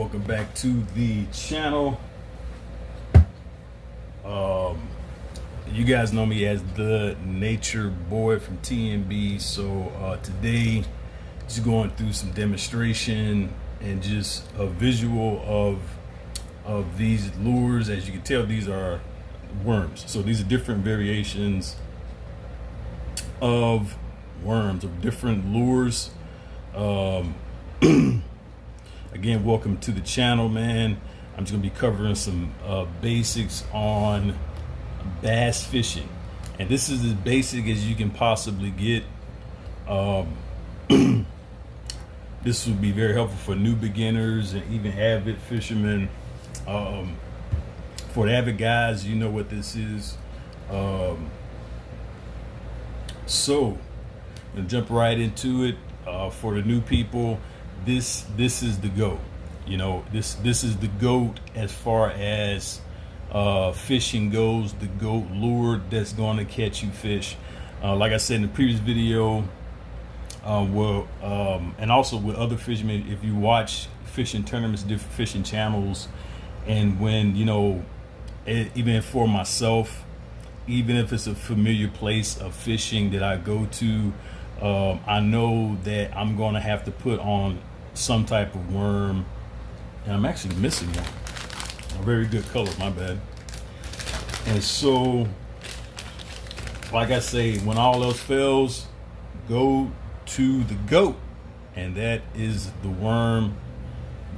Welcome back to the channel. You guys know me as the Nature Boy from TNB. So today, just going through some demonstration and just a visual of these lures. As you can tell, these are worms. So these are different variations of worms, of different lures. Again, welcome to the channel, man. I'm just gonna be covering some basics on bass fishing, and this is as basic as you can possibly get. This would be very helpful for new beginners and even avid fishermen. For the avid guys, you know what this is. So I'm gonna jump right into it. For the new people, this is the GOAT. You know, this is the GOAT as far as fishing goes. The GOAT lure that's going to catch you fish. Like I said in the previous video, and also with other fishermen, if you watch fishing tournaments, different fishing channels, and when, you know, even for myself, even if it's a familiar place of fishing that I go to, I know that I'm going to have to put on some type of worm, and I'm actually missing one. A very good color, my bad. And so, like I say, when all else fails, go to the GOAT, and that is the worm.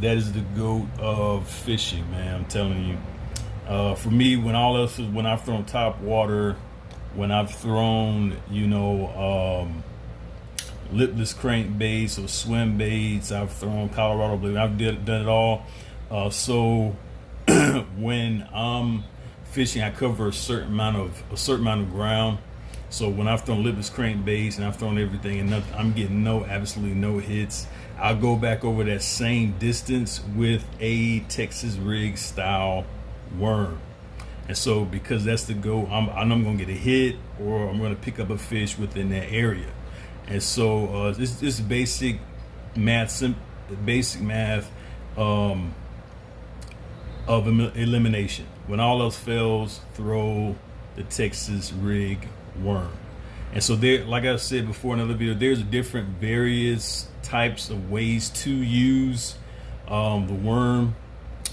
That is the GOAT of fishing, man. I'm telling you. For me, when all else is, when I've thrown top water, when I've thrown, you know, lipless crankbaits or swim baits, I've thrown Colorado blade, I've done it all. So when I'm fishing, I cover a certain amount of ground. So when I've thrown lipless crankbaits and I've thrown everything and nothing, I'm getting absolutely no hits. I'll go back over that same distance with a Texas rig style worm. And so because that's the GOAT, I know I'm gonna get a hit or I'm gonna pick up a fish within that area. And so this basic math of elimination. When all else fails, throw the Texas rig worm. And so there, like I said before in another video, there's different various types of ways to use the worm.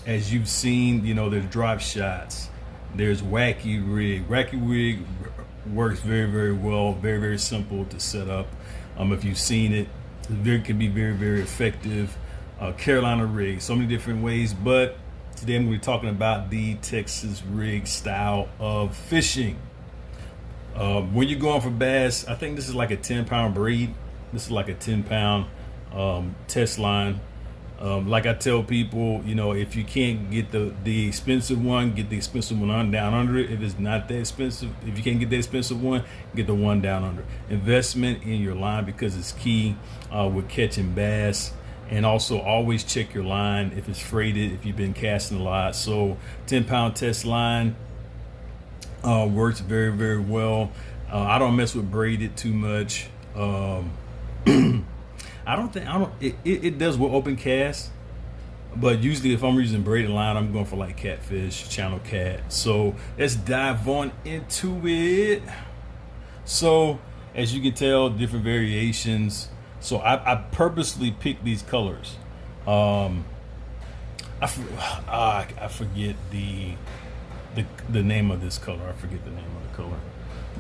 As you've seen, you know, there's drop shots, there's wacky rig. Wacky rig works very, very well, very, very simple to set up. If you've seen it, it can be very, very effective. Carolina rig, so many different ways, but today I'm going to be talking about the Texas rig style of fishing. When you're going for bass, I think this is like a 10-pound braid. This is like a 10-pound test line. Like I tell people, you know, if you can't get the expensive one, get the expensive one on down under it. If it's not that expensive, if you can't get the expensive one, get the one down under. Investment in your line, because it's key with catching bass. And also always check your line if it's freighted, if you've been casting a lot. So 10-pound test line works very, very well. I don't mess with braided too much. It does with open cast, but usually if I'm using braided line, I'm going for like catfish, channel cat. So let's dive on into it. So as you can tell, different variations. So I purposely picked these colors. I forget the name of this color. I forget the name of the color,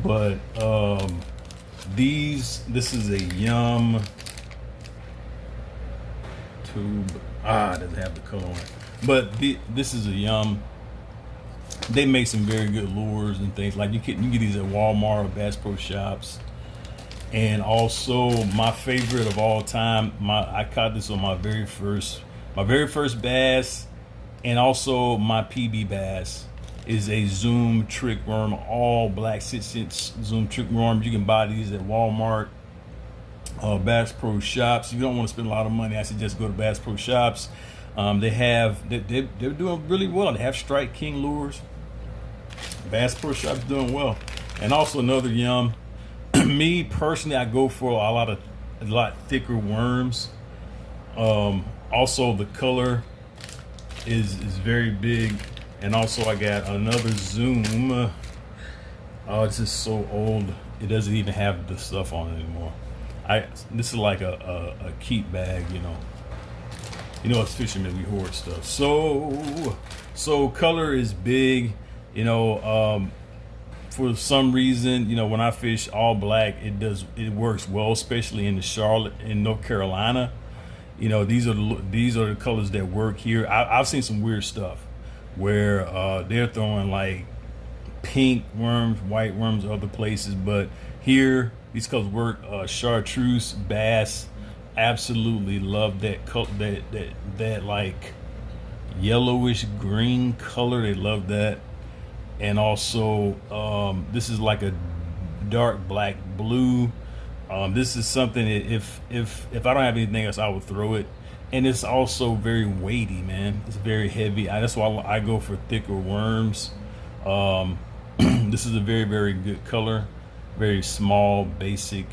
but this is a Yum tube. It doesn't have the color on it, but this is a Yum. They make some very good lures and things. Like you get these at Walmart or Bass Pro Shops. And also my favorite of all time, I caught this on my very first bass, and also my PB bass, is a Zoom trick worm, all black 6-inch Zoom trick worm. You can buy these at Walmart, Bass Pro Shops. If you don't want to spend a lot of money, I suggest go to Bass Pro Shops. They're doing really well. They have Strike King lures. Bass Pro Shops doing well. And also another Yum. Me personally, I go for a lot thicker worms. Also the color is very big. And also I got another Zoom. Oh, it's just so old. It doesn't even have the stuff on it anymore. This is like a keep bag, you know. You know, as fishermen, we hoard stuff. So color is big, you know. For some reason, you know, when I fish all black, it works well, especially in North Carolina. You know, these are the colors that work here. I've seen some weird stuff where they're throwing like pink worms, white worms, other places, but here these colors work. Chartreuse, bass, absolutely love that color, that like yellowish green color. They love that. And also this is like a dark black blue. This is something that if I don't have anything else, I would throw it. And it's also very weighty, man. It's very heavy. That's why I go for thicker worms. This is a very, very good color. Very small, basic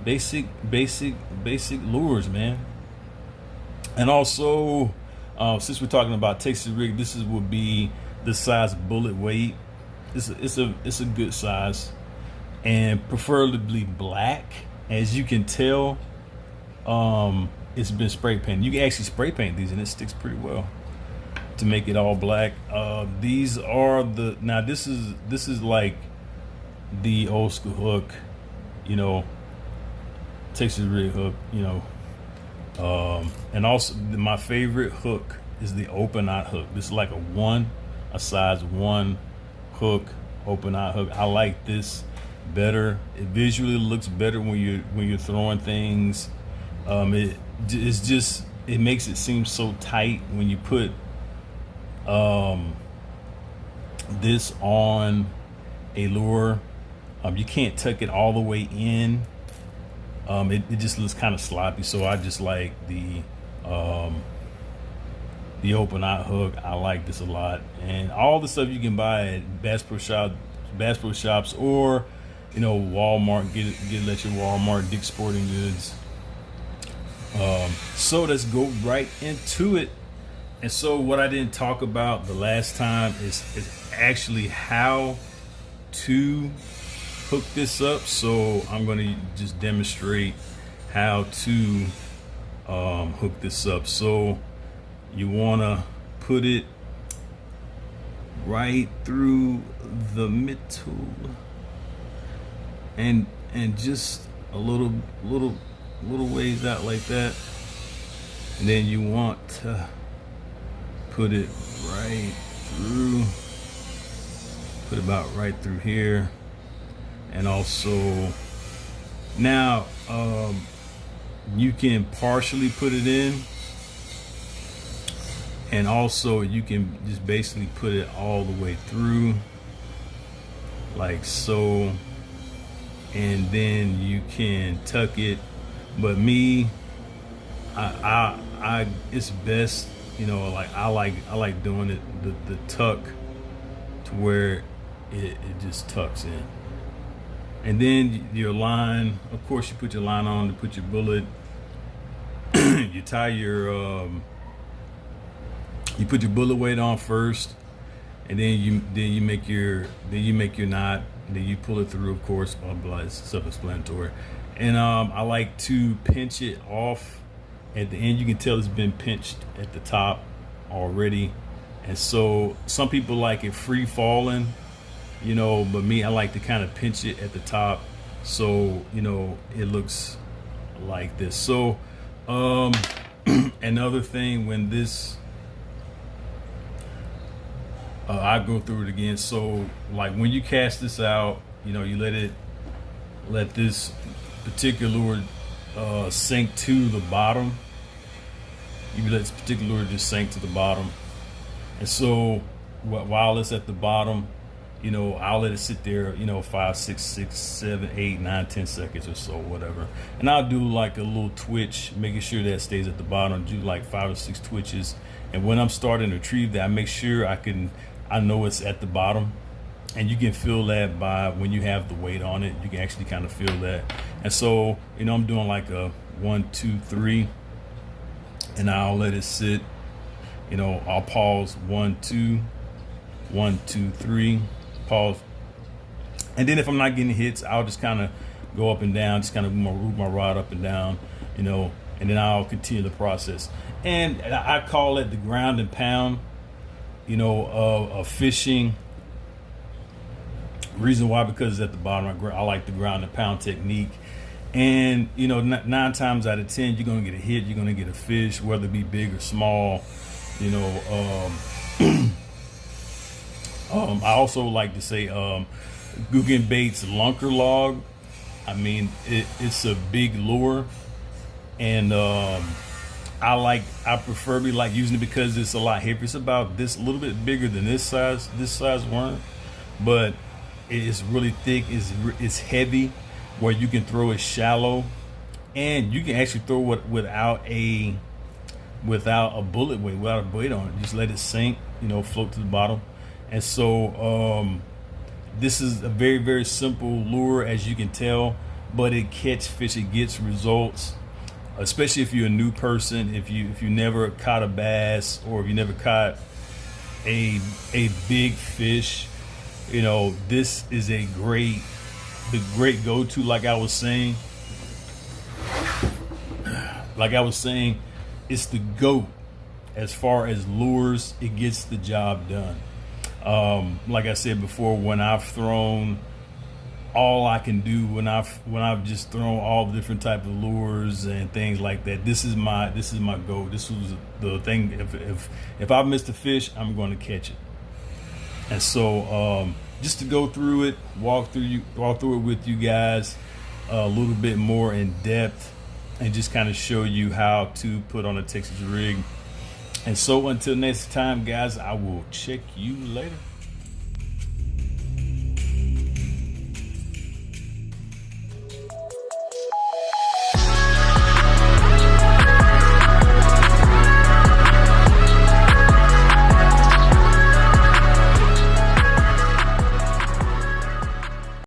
lures, man. And also, since we're talking about Texas rig, would be the size bullet weight. It's a good size, and preferably black. As you can tell, it's been spray painted. You can actually spray paint these, and it sticks pretty well to make it all black. These are this is like the old school hook, you know, Texas rig hook, you know. And also my favorite hook is the open knot hook. This is like a size 1 hook, open knot hook. I like this better. It visually looks better when you're throwing things. It makes it seem so tight when you put this on a lure. You can't tuck it all the way in. It just looks kind of sloppy. So I just like the open knot hook. I like this a lot, and all the stuff you can buy at Bass Pro Shops, or you know, Walmart. Get it at your Walmart, Dick's Sporting Goods. So let's go right into it. And so what I didn't talk about the last time is actually how to hook this up. So I'm going to just demonstrate how to hook this up. So you want to put it right through the middle, and just a little ways out like that, and then you want to put it right through, put about right through here. And also now you can partially put it in, and also you can just basically put it all the way through like so, and then you can tuck it. But me, I it's best, you know, like I like doing it the tuck to where it just tucks in. And then your line, of course, you put your line on to put your bullet. You tie your you put your bullet weight on first, and then you make your knot. Then you pull it through, of course, blah blah. It's self-explanatory. And I like to pinch it off at the end. You can tell it's been pinched at the top already. And so some people like it free falling, you know, but me, I like to kind of pinch it at the top, so you know it looks like this. So another thing, when this I go through it again. So like when you cast this out, you know, you let this particular lure sink to the bottom. You let this particular lure just sink to the bottom, and so while it's at the bottom, you know, I'll let it sit there, you know, 5, 6, 7, 8, 9, 10 seconds or so, whatever. And I'll do like a little twitch, making sure that it stays at the bottom. Do like 5 or 6 twitches. And when I'm starting to retrieve that, I make sure I know it's at the bottom. And you can feel that by when you have the weight on it. You can actually kind of feel that. And so, you know, I'm doing like a 1, 2, 3, and I'll let it sit. You know, I'll pause 1, 2, 1, 2, 3, pause. And then if I'm not getting hits, I'll just kind of go up and down, just kind of move my rod up and down, you know, and then I'll continue the process. And I call it the ground and pound, you know, of fishing. Reason why, because at the bottom, I like the ground and pound technique. And, you know, 9 times out of 10, you're going to get a hit, you're going to get a fish, whether it be big or small, you know. I also like to say Guggen Baits Lunker Log. I mean, it's a big lure, and I preferably like using it because it's a lot heavier. It's about this, a little bit bigger than this size worm, but it's really thick. It's heavy, where you can throw it shallow, and you can actually throw it without a bullet weight, without a weight on it. Just let it sink, you know, float to the bottom. And so this is a very, very simple lure, as you can tell, but it catch fish, it gets results, especially if you're a new person, if you never caught a bass, or if you never caught a big fish. You know, this is the great go-to. Like I was saying, it's the GOAT as far as lures. It gets the job done. Like I said before, when I've thrown all I can do, when I've just thrown all the different type of lures and things like that, this is my GOAT. This was the thing. If I missed a fish, I'm going to catch it. And so just to go through it, walk through it with you guys a little bit more in depth, and just kind of show you how to put on a Texas rig. And so until next time, guys, I will check you later.